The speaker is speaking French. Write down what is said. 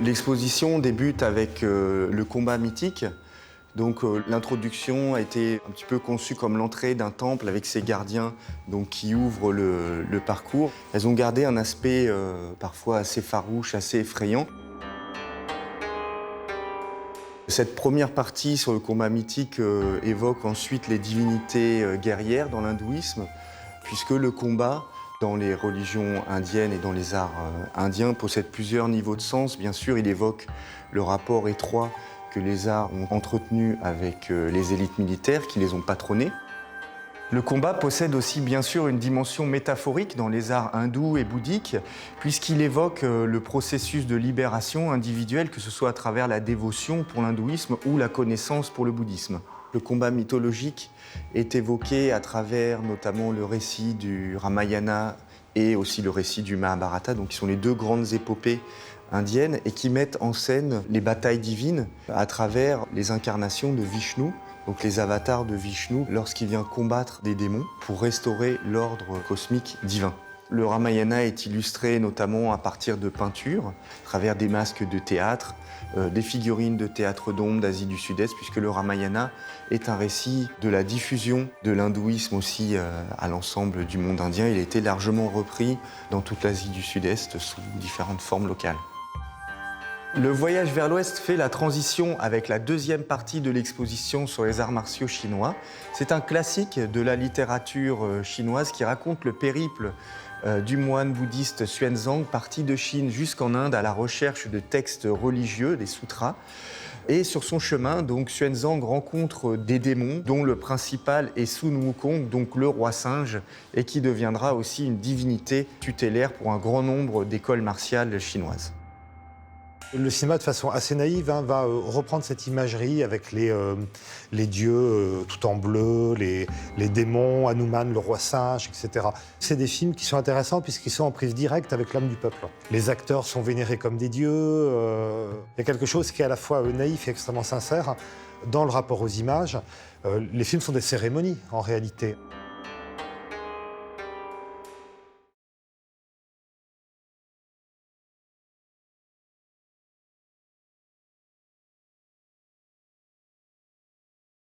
L'exposition débute avec le combat mythique. Donc l'introduction a été un petit peu conçue comme l'entrée d'un temple avec ses gardiens donc, qui ouvrent le parcours. Elles ont gardé un aspect parfois assez farouche, assez effrayant. Cette première partie sur le combat mythique évoque ensuite les divinités guerrières dans l'hindouisme, puisque le combat dans les religions indiennes et dans les arts indiens possède plusieurs niveaux de sens. Bien sûr, il évoque le rapport étroit que les arts ont entretenu avec les élites militaires qui les ont patronnées. Le combat possède aussi bien sûr une dimension métaphorique dans les arts hindous et bouddhiques, puisqu'il évoque le processus de libération individuelle, que ce soit à travers la dévotion pour l'hindouisme ou la connaissance pour le bouddhisme. Le combat mythologique est évoqué à travers notamment le récit du Ramayana et aussi le récit du Mahabharata, donc qui sont les deux grandes épopées indiennes et qui mettent en scène les batailles divines à travers les incarnations de Vishnu, donc les avatars de Vishnu lorsqu'il vient combattre des démons pour restaurer l'ordre cosmique divin. Le Ramayana est illustré notamment à partir de peintures, à travers des masques de théâtre, des figurines de théâtre d'ombre d'Asie du Sud-Est, puisque le Ramayana est un récit de la diffusion de l'hindouisme aussi à l'ensemble du monde indien. Il a été largement repris dans toute l'Asie du Sud-Est sous différentes formes locales. Le voyage vers l'Ouest fait la transition avec la deuxième partie de l'exposition sur les arts martiaux chinois. C'est un classique de la littérature chinoise qui raconte le périple du moine bouddhiste Xuanzang, parti de Chine jusqu'en Inde à la recherche de textes religieux, des sutras. Et sur son chemin, donc, Xuanzang rencontre des démons, dont le principal est Sun Wukong, donc le roi singe, et qui deviendra aussi une divinité tutélaire pour un grand nombre d'écoles martiales chinoises. Le cinéma, de façon assez naïve, va reprendre cette imagerie avec les dieux tout en bleu, les démons, Hanuman, le roi singe, etc. C'est des films qui sont intéressants puisqu'ils sont en prise directe avec l'âme du peuple. Les acteurs sont vénérés comme des dieux. Il y a quelque chose qui est à la fois naïf et extrêmement sincère dans le rapport aux images. Les films sont des cérémonies, en réalité.